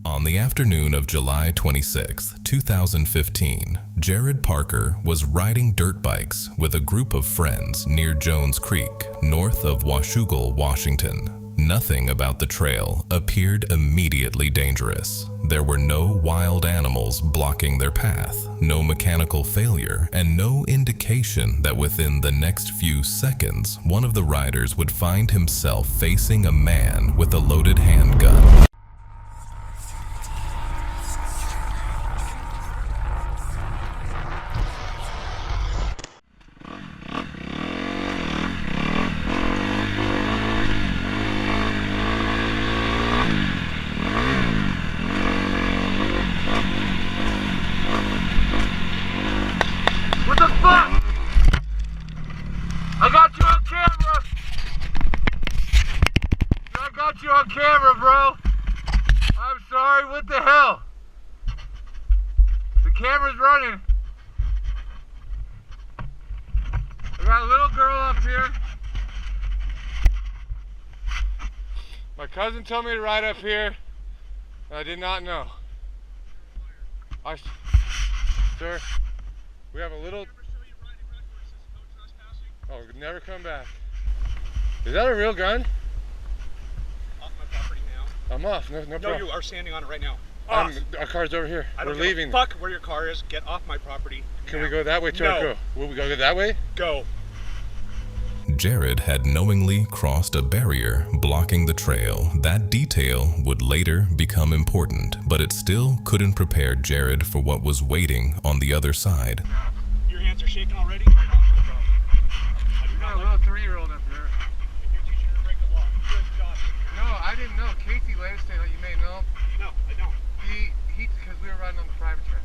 On the afternoon of July 26, 2015, Jared Parker was riding dirt bikes with a group of friends near Jones Creek, north of Washougal, Washington. Nothing about the trail appeared immediately dangerous. There were no wild animals blocking their path, no mechanical failure, and no indication that within the next few seconds, one of the riders would find himself facing a man with a loaded handgun. What the fuck? I got you on camera! I got you on camera, bro! I'm sorry, what the hell? The camera's running. I got a little girl up here. My cousin told me to ride up here, and I did not know. Sir, we have a little... Oh, never come back. Is that a real gun? Off my property now. I'm off, no problem. No, you are standing on it right now. Our car's over here. We're leaving. Fuck where your car is. Get off my property. Can we go that way to our go? Will we go that way? Go. Jared had knowingly crossed a barrier blocking the trail. That detail would later become important, but it still couldn't prepare Jared for what was waiting on the other side. Your hands are shaking already? You got a little 3-year-old up here. You're teaching her to break the law. Good job. No, I didn't know. Casey Lanston, you may know. No, I don't. Because we were riding on the private track.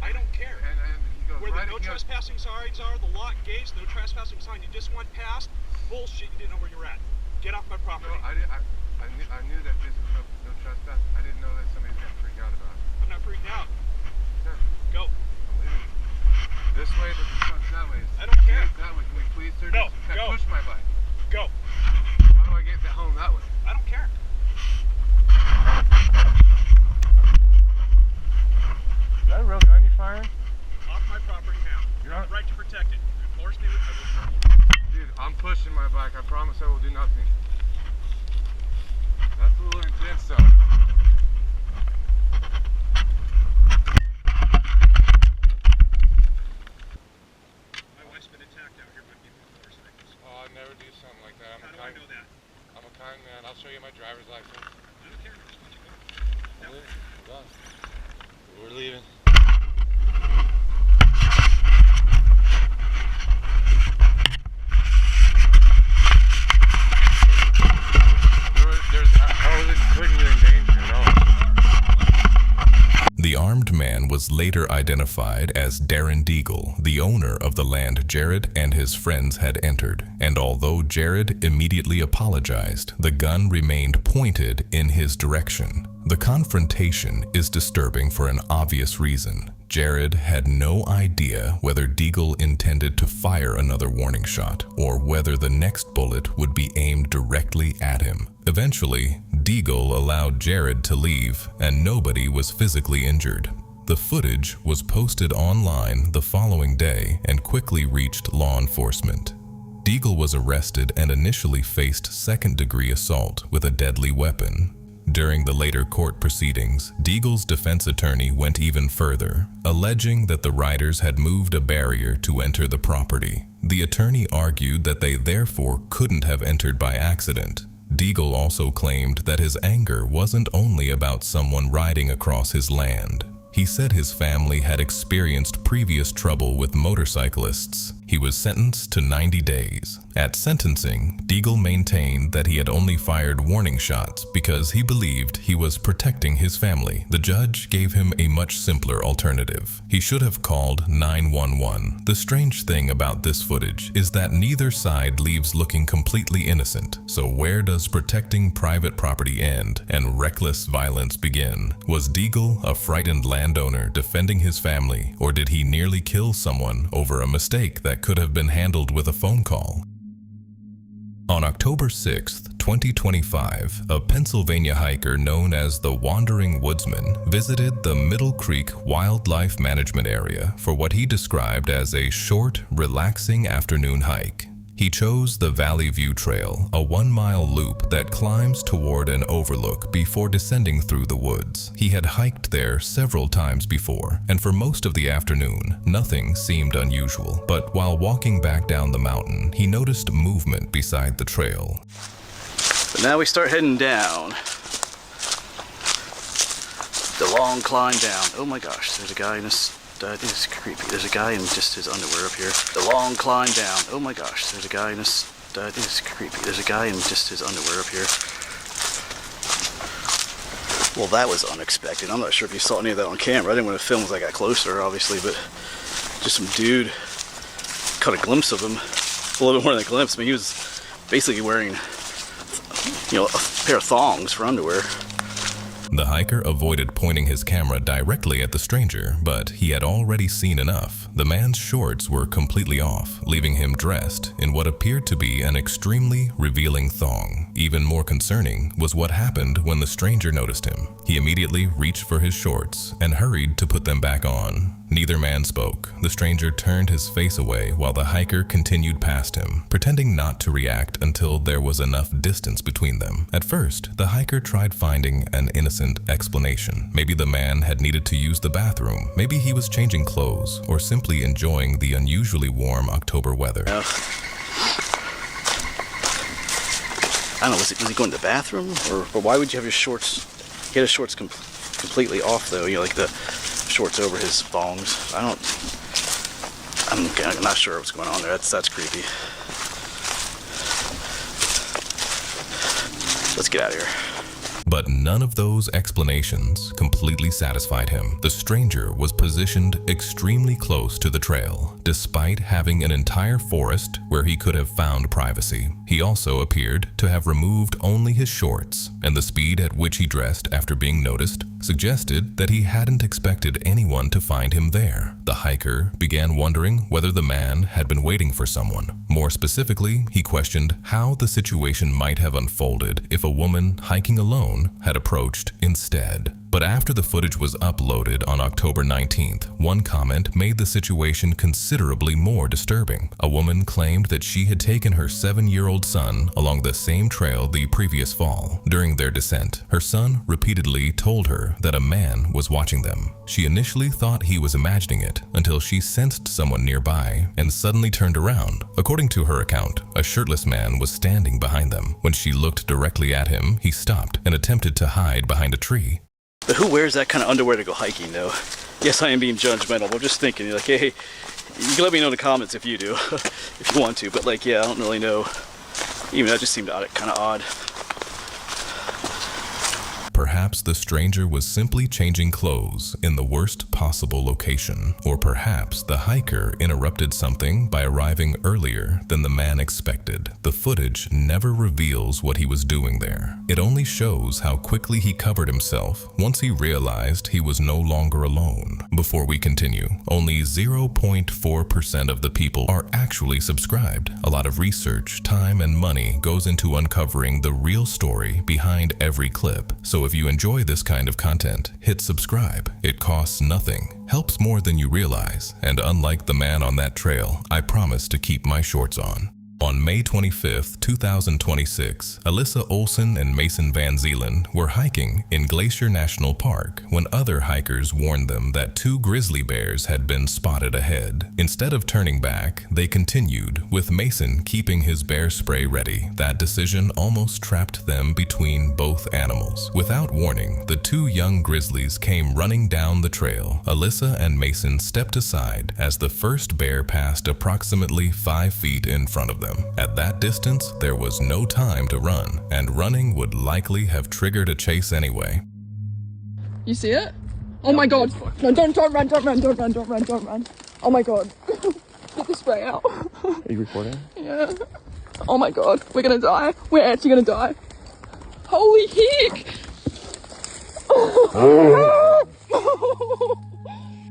I don't care. And he goes, Where right the no trespassing signs are, the lock gates, no trespassing sign, you just went past. Bullshit, you didn't know where you're at. Get off my property. No, I knew that this was no trespass. I didn't know that somebody's going to freak out about it. I'm not freaked out. Sir, Go. I'm leaving. This way, but the truck's that way. I don't care. That way. Can we please, sir? No, Just go. Push my bike. Go. How do I get home that way? I don't care. Is that a real gun you're firing? Off my property now. You're not... Right to protect it. Force me with it. Dude, I'm pushing my bike. I promise I will do nothing. That's a little intense, though. My wife's been attacked out here by people with motorcycles. Oh, I'd never do something like that. How do I know that? I'm a kind man. I'll show you my driver's license. I don't care. I just want you to go. No. We're leaving. How was it putting you in danger at all? The armed man was later identified as Darren Deagle, the owner of the land Jared and his friends had entered, and although Jared immediately apologized, the gun remained pointed in his direction. The confrontation is disturbing for an obvious reason. Jared had no idea whether Deagle intended to fire another warning shot or whether the next bullet would be aimed directly at him. Eventually, Deagle allowed Jared to leave, and nobody was physically injured. The footage was posted online the following day and quickly reached law enforcement. Deagle was arrested and initially faced second-degree assault with a deadly weapon. During the later court proceedings, Deagle's defense attorney went even further, alleging that the riders had moved a barrier to enter the property. The attorney argued that they therefore couldn't have entered by accident. Deagle also claimed that his anger wasn't only about someone riding across his land. He said his family had experienced previous trouble with motorcyclists. He was sentenced to 90 days. At sentencing, Deagle maintained that he had only fired warning shots because he believed he was protecting his family. The judge gave him a much simpler alternative. He should have called 911. The strange thing about this footage is that neither side leaves looking completely innocent. So where does protecting private property end and reckless violence begin? Was Deagle a frightened landowner defending his family, or did he nearly kill someone over a mistake that could have been handled with a phone call? On October 6, 2025, a Pennsylvania hiker known as the Wandering Woodsman visited the Middle Creek Wildlife Management Area for what he described as a short, relaxing afternoon hike. He chose the Valley View Trail, a 1-mile loop that climbs toward an overlook before descending through the woods. He had hiked there several times before, and for most of the afternoon, nothing seemed unusual. But while walking back down the mountain, he noticed movement beside the trail. But now we start heading down. The long climb down. Oh my gosh, there's a guy in this. That is creepy. There's a guy in just his underwear up here. The long climb down. Oh my gosh, there's a guy in this. That is creepy. There's a guy in just his underwear up here. Well, that was unexpected. I'm not sure if you saw any of that on camera. I didn't want to film as I got closer, obviously, but just some dude. Caught a glimpse of him. A little bit more than a glimpse. I mean, he was basically wearing, a pair of thongs for underwear. The hiker avoided pointing his camera directly at the stranger, but he had already seen enough. The man's shorts were completely off, leaving him dressed in what appeared to be an extremely revealing thong. Even more concerning was what happened when the stranger noticed him. He immediately reached for his shorts and hurried to put them back on. Neither man spoke. The stranger turned his face away while the hiker continued past him, pretending not to react until there was enough distance between them. At first, the hiker tried finding an innocent explanation. Maybe the man had needed to use the bathroom. Maybe he was changing clothes or simply enjoying the unusually warm October weather. I don't know, was he going to the bathroom? Or why would you have your shorts? He had his shorts completely off though, like the shorts over his thongs. I'm not sure what's going on there. That's creepy. Let's get out of here. But none of those explanations completely satisfied him. The stranger was positioned extremely close to the trail, despite having an entire forest where he could have found privacy. He also appeared to have removed only his shorts, and the speed at which he dressed after being noticed suggested that he hadn't expected anyone to find him there. The hiker began wondering whether the man had been waiting for someone. More specifically, he questioned how the situation might have unfolded if a woman hiking alone had approached instead. But after the footage was uploaded on October 19th, one comment made the situation considerably more disturbing. A woman claimed that she had taken her 7-year-old son along the same trail the previous fall. During their descent, her son repeatedly told her that a man was watching them. She initially thought he was imagining it until she sensed someone nearby and suddenly turned around. According to her account, a shirtless man was standing behind them. When she looked directly at him, he stopped and attempted to hide behind a tree. But who wears that kind of underwear to go hiking, though? Yes, I am being judgmental, but I'm just thinking, like, hey, you can let me know in the comments if you do, if you want to. But, like, yeah, I don't really know. Even that just seemed kind of odd. Perhaps the stranger was simply changing clothes in the worst possible location. Or perhaps the hiker interrupted something by arriving earlier than the man expected. The footage never reveals what he was doing there. It only shows how quickly he covered himself once he realized he was no longer alone. Before we continue, only 0.4% of the people are actually subscribed. A lot of research, time, and money goes into uncovering the real story behind every clip. So if you enjoy this kind of content, hit subscribe. It costs nothing, helps more than you realize, and unlike the man on that trail, I promise to keep my shorts on. On May 25, 2026, Alyssa Olsen and Mason Van Zeelen were hiking in Glacier National Park when other hikers warned them that 2 grizzly bears had been spotted ahead. Instead of turning back, they continued, with Mason keeping his bear spray ready. That decision almost trapped them between both animals. Without warning, the 2 young grizzlies came running down the trail. Alyssa and Mason stepped aside as the first bear passed approximately 5 feet in front of them. At that distance, there was no time to run, and running would likely have triggered a chase anyway. You see it? Oh my god. No, don't run. Oh my god. Get the spray out. Are you recording? Yeah. Oh my god. We're gonna die. We're actually gonna die. Holy heck!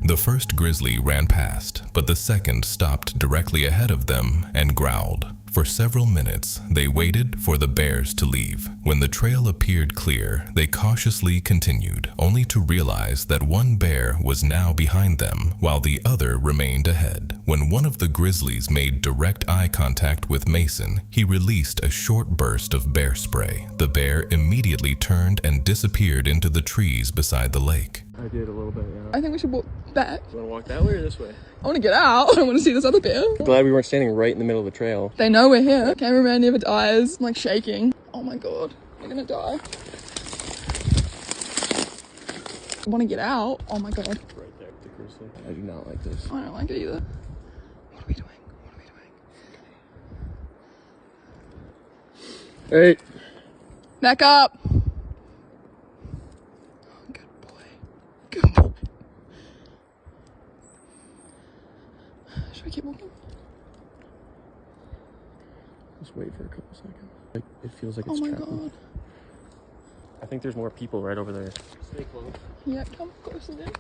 The first grizzly ran past, but the second stopped directly ahead of them and growled. For several minutes, they waited for the bears to leave. When the trail appeared clear, they cautiously continued, only to realize that one bear was now behind them, while the other remained ahead. When one of the grizzlies made direct eye contact with Mason, he released a short burst of bear spray. The bear immediately turned and disappeared into the trees beside the lake. I did a little bit, yeah. I think we should walk back. You want to walk that way or this way? I want to get out. I want to see this other bear. Glad we weren't standing right in the middle of the trail. They know we're here. Cameraman never dies. I'm like shaking. Oh my god. We're gonna die. I want to get out. Oh my god. Right there with the grizzly. I do not like this. I don't like it either. What are we doing? What are we doing? Hey! Back up. Good boy. Good boy. Should we keep walking? Just wait for a couple seconds. Like, it feels like Oh it's my trapping. god. I think there's more people right over there. Stay close. Yeah, come closer then.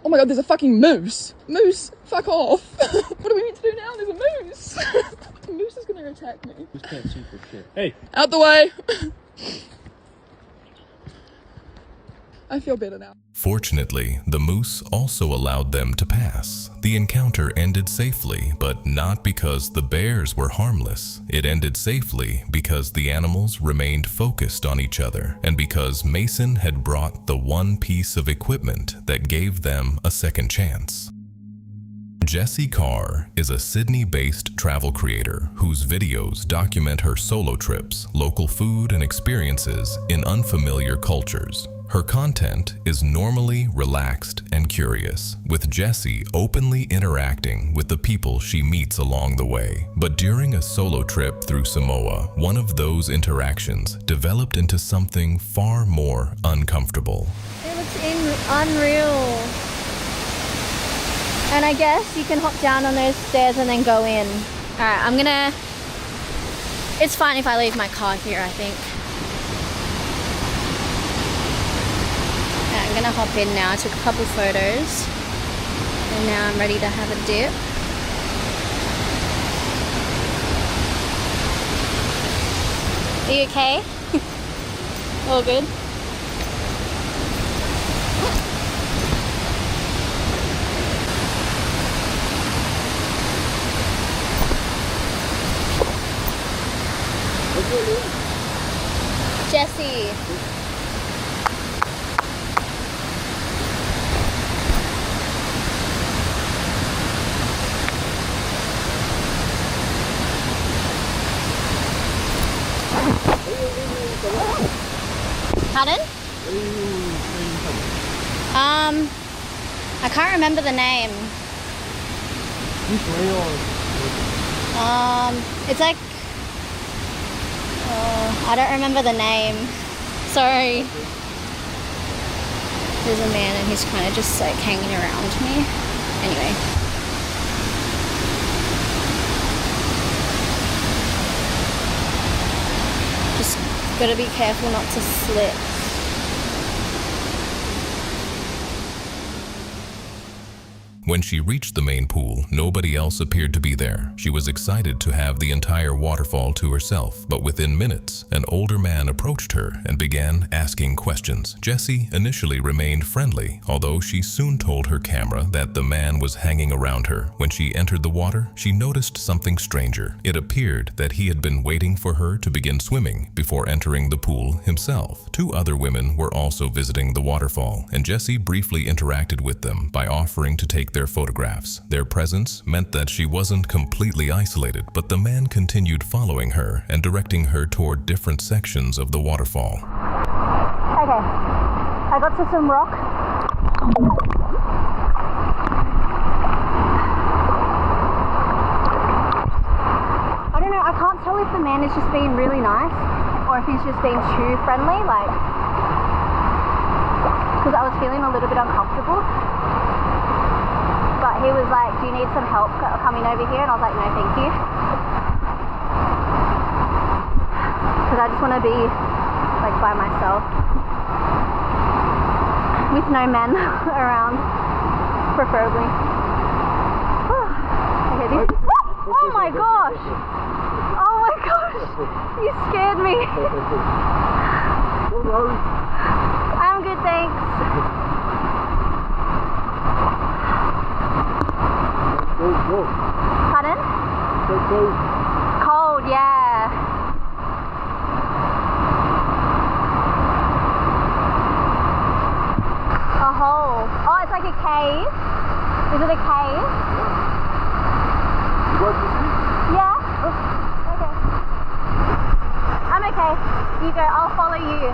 Oh my god, there's a fucking moose. Moose, fuck off. What do we need to do now? There's a moose. The moose is gonna attack me. You can't see for shit. Hey! Out the way. I feel better now. Fortunately, the moose also allowed them to pass. The encounter ended safely, but not because the bears were harmless. It ended safely because the animals remained focused on each other, and because Mason had brought the one piece of equipment that gave them a second chance. Jessie Carr is a Sydney-based travel creator whose videos document her solo trips, local food, and experiences in unfamiliar cultures. Her content is normally relaxed and curious, with Jessie openly interacting with the people she meets along the way. But during a solo trip through Samoa, one of those interactions developed into something far more uncomfortable. It looks unreal. And I guess you can hop down on those stairs and then go in. Alright, it's fine if I leave my car here, I think. I'm gonna hop in now. I took a couple photos and now I'm ready to have a dip. Are you okay? All good? Jessie. Pardon? I can't remember the name. It's like, I don't remember the name. Sorry. There's a man and he's kind of just like hanging around me. Anyway. Just gotta be careful not to slip. When she reached the main pool, nobody else appeared to be there. She was excited to have the entire waterfall to herself, but within minutes, an older man approached her and began asking questions. Jessie initially remained friendly, although she soon told her camera that the man was hanging around her. When she entered the water, she noticed something stranger. It appeared that he had been waiting for her to begin swimming before entering the pool himself. Two other women were also visiting the waterfall, and Jessie briefly interacted with them by offering to take their photographs. Their presence meant that she wasn't completely isolated, but the man continued following her and directing her toward different sections of the waterfall. Okay, I got to some rock. I don't know, I can't tell if the man is just being really nice or if he's just being too friendly, like, because I was feeling a little bit uncomfortable. But he was like, do you need some help coming over here? And I was like, no, thank you. Because I just want to be like by myself. With no men around, preferably. Okay, this. Oh my gosh! You scared me. I'm good, thanks. Pardon? Cold, yeah. A hole. Oh, it's like a cave. Is it a cave? Yeah. Okay. I'm okay. You go. I'll follow you.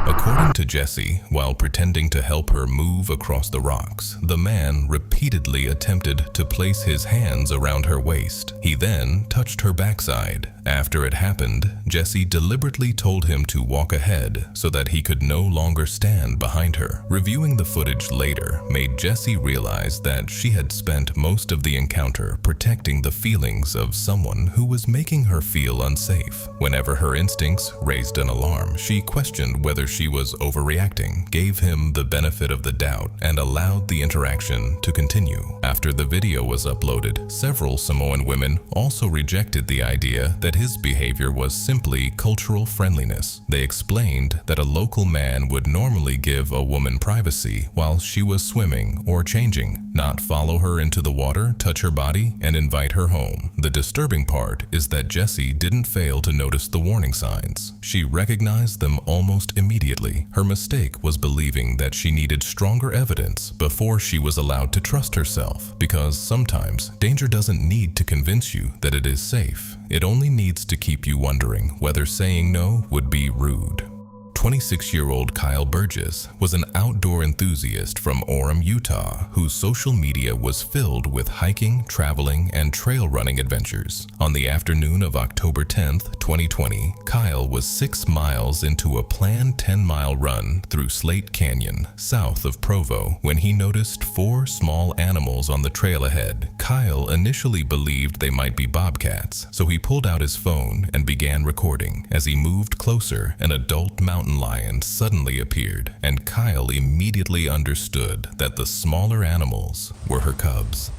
According to Jessie, while pretending to help her move across the rocks, the man repeatedly attempted to place his hands around her waist. He then touched her backside. After it happened, Jessie deliberately told him to walk ahead so that he could no longer stand behind her. Reviewing the footage later made Jessie realize that she had spent most of the encounter protecting the feelings of someone who was making her feel unsafe. Whenever her instincts raised an alarm, she questioned whether she was overreacting, gave him the benefit of the doubt, and allowed the interaction to continue. After the video was uploaded, several Samoan women also rejected the idea that his behavior was simply cultural friendliness. They explained that a local man would normally give a woman privacy while she was swimming or changing, not follow her into the water, touch her body, and invite her home. The disturbing part is that Jessie didn't fail to notice the warning signs. She recognized them almost immediately. Her mistake was believing that she needed stronger evidence before she was allowed to trust herself, because sometimes danger doesn't need to convince you that it is safe. It only needs to keep you wondering whether saying no would be rude. 26-year-old Kyle Burgess was an outdoor enthusiast from Orem, Utah, whose social media was filled with hiking, traveling, and trail running adventures. On the afternoon of October 10th, 2020, Kyle was 6 miles into a planned 10-mile run through Slate Canyon, south of Provo, when he noticed 4 small animals on the trail ahead. Kyle initially believed they might be bobcats, so he pulled out his phone and began recording. As he moved closer, an adult mountain lion suddenly appeared, and Kyle immediately understood that the smaller animals were her cubs.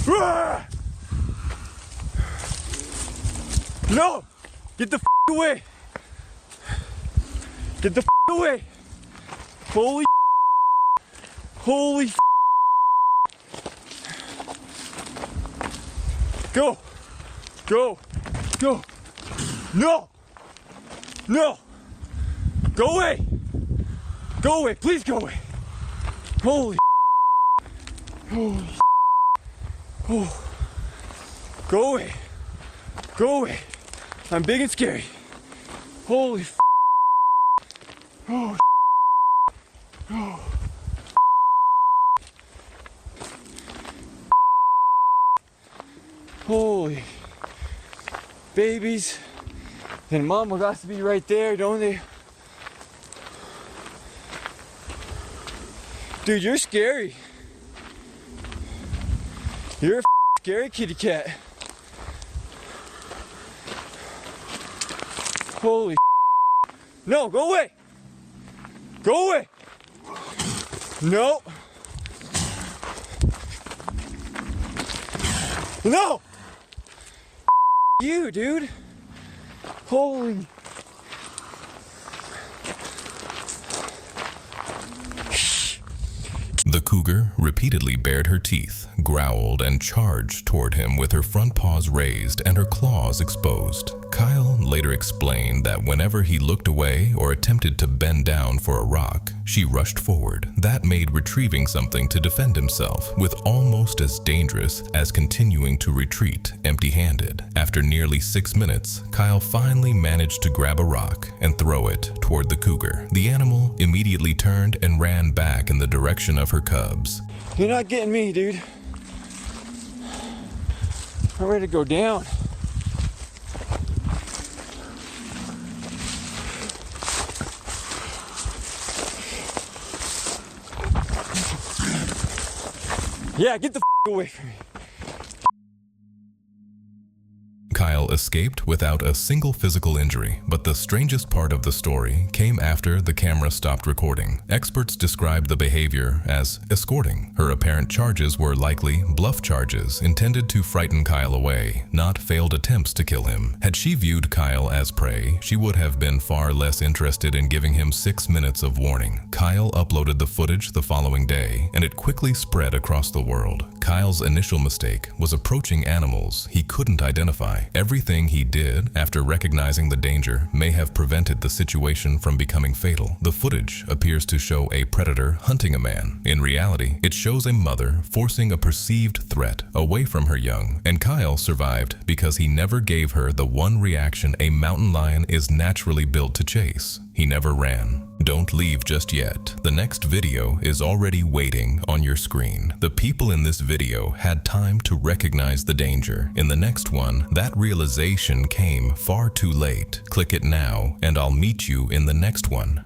Ah! No! Get the away! Get the away! Holy holy Go! Go! Go! No! No! Go away! Go away! Please go away! Holy holy oh. Go away! Go away! I'm big and scary. Holy oh. Oh. Holy babies, then mama got to be right there, don't they? Dude, you're scary. You're a scary kitty cat. Holy no, go away. Go away. No. No. You, dude. Holy. The cougar repeatedly bared her teeth, growled, and charged toward him with her front paws raised and her claws exposed. Kyle later explained that whenever he looked away or attempted to bend down for a rock, she rushed forward. That made retrieving something to defend himself with almost as dangerous as continuing to retreat empty-handed. After nearly 6 minutes, Kyle finally managed to grab a rock and throw it toward the cougar. The animal immediately turned and ran back in the direction of her cubs. You're not getting me, dude. I'm ready to go down. Yeah, get the away from me. Kyle escaped without a single physical injury, but the strangest part of the story came after the camera stopped recording. Experts described the behavior as escorting. Her apparent charges were likely bluff charges intended to frighten Kyle away, not failed attempts to kill him. Had she viewed Kyle as prey, she would have been far less interested in giving him 6 minutes of warning. Kyle uploaded the footage the following day, and it quickly spread across the world. Kyle's initial mistake was approaching animals he couldn't identify. Everything he did after recognizing the danger may have prevented the situation from becoming fatal. The footage appears to show a predator hunting a man. In reality, it shows a mother forcing a perceived threat away from her young, and Kyle survived because he never gave her the one reaction a mountain lion is naturally built to chase. He never ran. Don't leave just yet. The next video is already waiting on your screen. The people in this video had time to recognize the danger. In the next one, that realization came far too late. Click it now, and I'll meet you in the next one.